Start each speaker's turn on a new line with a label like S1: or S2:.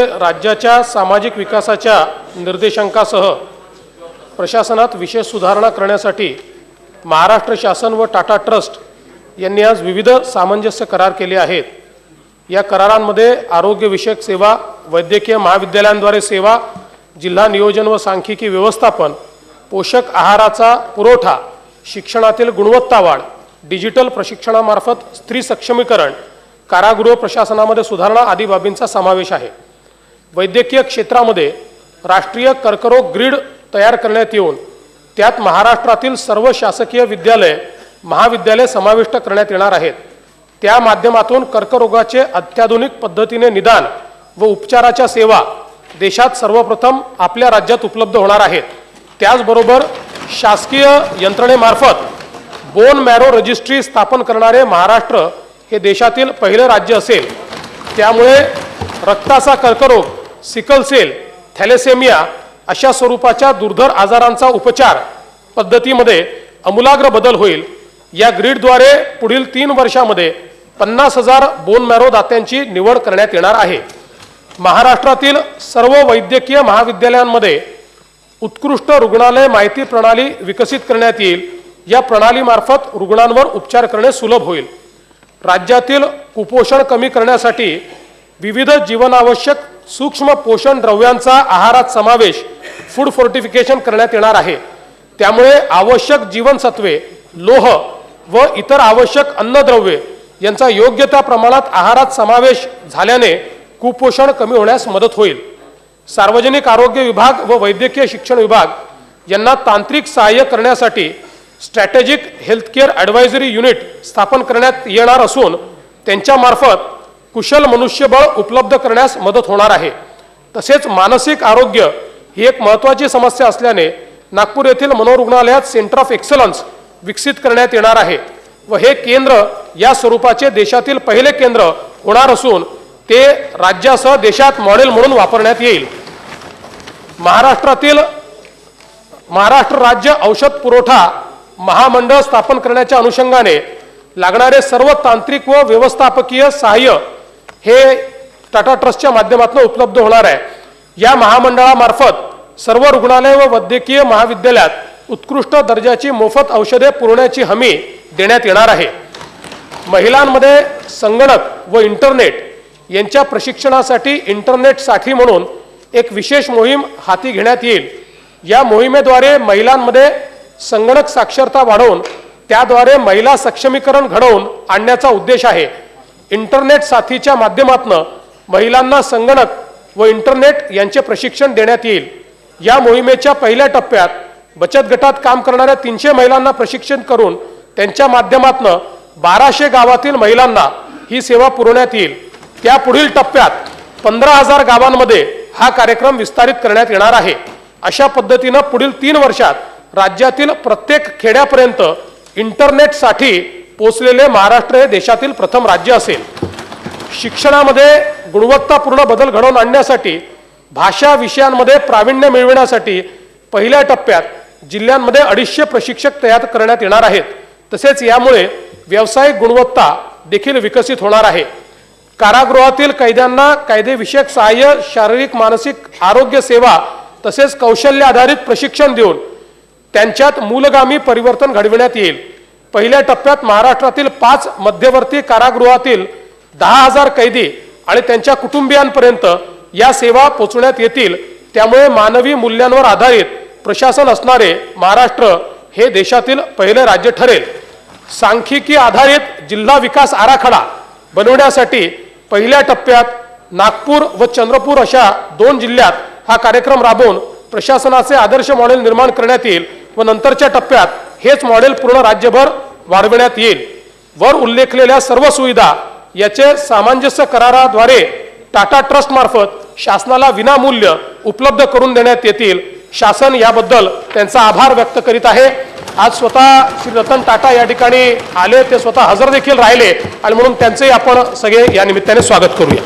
S1: राज्याच्या सामाजिक विकासाच्या निर्देशांकासह प्रशासनात विशेष सुधारणा करण्यासाठी महाराष्ट्र शासन व टाटा ट्रस्ट यांनी आज विविध सामंजस्य करार केले आहेत। या करारांमध्ये आरोग्य विषयक सेवा, वैद्यकीय महाविद्यालयांद्वारे सेवा, जिल्हा नियोजन व सांख्यिकी व्यवस्थापन, पोषक आहाराचा पुरवठा, शिक्षणातील गुणवत्ता वाढ, डिजिटल प्रशिक्षणामार्फत स्त्री सक्षमीकरण, कारागृह प्रशासनामध्ये सुधारणा आदी बाबींचा समावेश आहे। वैद्यकीय क्षेत्रामध्ये राष्ट्रीय कर्करोग ग्रिड तयार करण्यात येऊन त्यात महाराष्ट्रातील सर्व शासकीय विद्यालय, महाविद्यालय समाविष्ट करण्यात येणार आहेत। त्या माध्यमातून कर्करोगाचे अत्याधुनिक पद्धतीने निदान व उपचाराच्या सेवा देशात सर्वप्रथम आपल्या राज्यात उपलब्ध होणार आहेत। त्याचबरोबर शासकीय यंत्रणेमार्फत बोन मॅरो रजिस्ट्री स्थापन करणारे महाराष्ट्र हे देशातील पहिले राज्य असेल। त्यामुळे रक्ताचा कर्करोग, सिकल सेल, थॅलेसेमिया अशा स्वरूपाच्या दुर्धर आजारांचा उपचार पद्धतीमध्ये आमूलाग्र बदल होईल। या ग्रिडद्वारे पुढील 3 वर्षांमध्ये 50,000 बोन मॅरो दात्यांची निवड करण्यात येणार आहे। महाराष्ट्रातील सर्व वैद्यकीय महाविद्यालयांमध्ये उत्कृष्ट रुग्णालय माहिती प्रणाली विकसित करण्यात येईल। या प्रणालीमार्फत रुग्णांवर उपचार करणे सुलभ होईल। राज्यातील कुपोषण कमी करण्यासाठी विविध जीवनावश्यक सूक्ष्म पोषण द्रव्यांचा आहारात समावेश फूड फोर्टिफिकेशन करण्यात येणार आहे। त्यामुळे आवश्यक जीवनसत्वे, लोह व इतर आवश्यक अन्नद्रव्ये यांचा योग्य त्या प्रमाणात आहारात समावेश झाल्याने कुपोषण कमी होण्यास मदत होईल। सार्वजनिक आरोग्य विभाग व वैद्यकीय शिक्षण विभाग यांना तांत्रिक सहाय्य करण्यासाठी स्ट्रॅटेजिक हेल्थकेअर ॲडवायझरी युनिट स्थापन करण्यात येणार असून त्यांच्यामार्फत कुशल मनुष्यबळ उपलब्ध करण्यास मदत होणार आहे। तसेच मानसिक आरोग्य ही एक महत्त्वाची समस्या असल्याने नागपूर येथील मनोरुग्णालयात सेंटर ऑफ एक्सलन्स विकसित करण्यात येणार आहे व हे केंद्र या स्वरूपाचे देशातील पहिले केंद्र होणार असून ते राज्यासह देशात मॉडेल म्हणून वापरण्यात येईल। महाराष्ट्र राज्य औषध पुरवठा महामंडळ स्थापन करण्याच्या अनुषंगाने लागणारे सर्व तांत्रिक व व्यवस्थापकीय सहाय्य हे टाटा ट्रस्टच्या माध्यमातून उपलब्ध होणार आहे। या महामंडळामार्फत सर्व रुग्णालय व वैद्यकीय महाविद्यालयात उत्कृष्ट दर्जाची मोफत औषधे पुरवण्याची हमी देण्यात येणार आहे। महिलांमध्ये संगणक व इंटरनेट यांच्या प्रशिक्षणासाठी इंटरनेट साठी म्हणून एक विशेष मोहीम हाती घेण्यात येईल। या मोहिमेद्वारे महिलांमध्ये संगणक साक्षरता वाढवून त्याद्वारे महिला सक्षमीकरण घडवून आणण्याचा उद्देश आहे। इंटरनेट साथीच्या माध्यमातून महिलांना संगणक व इंटरनेट यांचे प्रशिक्षण देण्यात येईल। या मोहिमेच्या पहिल्या टप्प्यात बचत गटात काम करणाऱ्या 300 महिलांना प्रशिक्षण करून त्यांच्या माध्यमातून 1200 गावातील महिलांना ही सेवा पुरवण्यात येईल। त्या पुढील टप्प्यात 15,000 गावांमध्ये हा कार्यक्रम विस्तारित करण्यात येणार आहे। अशा पद्धतीने पुढील 3 वर्षात राज्यातील प्रत्येक खेड्यापर्यंत इंटरनेटसाठी पोहोचलेले महाराष्ट्र हे देशातील प्रथम राज्य असेल। शिक्षणामध्ये गुणवत्तापूर्ण बदल घडवून आणण्यासाठी भाषा विषयांमध्ये प्रावीण्य मिळविण्यासाठी पहिल्या टप्प्यात जिल्ह्यांमध्ये 250 प्रशिक्षक तयार करण्यात येणार आहेत। तसेच यामुळे व्यावसायिक गुणवत्ता देखील विकसित होणार आहे। कारागृहातील कैद्यांना कायदेविषयक सहाय्य, शारीरिक मानसिक आरोग्य सेवा तसेच कौशल्य आधारित प्रशिक्षण देऊन त्यांच्यात मूलगामी परिवर्तन घडविण्यात येईल। पहिल्या टप्प्यात महाराष्ट्रातील 5 मध्यवर्ती कारागृहातील 10,000 कैदी आणि त्यांच्या कुटुंबियांपर्यंत या सेवा पोहोचवण्यात येतील। त्यामुळे मानवी मूल्यांवर आधारित प्रशासन असणारे महाराष्ट्र हे देशातील पहिले राज्य ठरेल। सांख्यिकी आधारित जिल्हा विकास आराखडा बनवण्यासाठी पहिल्या टप्प्यात नागपूर व चंद्रपूर अशा 2 जिल्ह्यात हा कार्यक्रम राबवून प्रशासनाचे आदर्श मॉडेल निर्माण करण्यात येईल व नंतरच्या टप्प्यात हेच मॉडेल पूर्ण राज्यभर वाढविण्यात येईल। वर उल्लेखलेल्या सर्व सुविधा याचे सामंजस्य कराराद्वारे टाटा ट्रस्ट मार्फत शासनाला विनामूल्य उपलब्ध करून देण्यात येतील। शासन याबद्दल त्यांचा आभार व्यक्त करीत आहे। आज स्वतः श्री रतन टाटा या ठिकाणी आले, ते स्वतः हजर देखील राहिले आणि म्हणून त्यांचे आपण सगळे या निमित्ताने स्वागत करूया।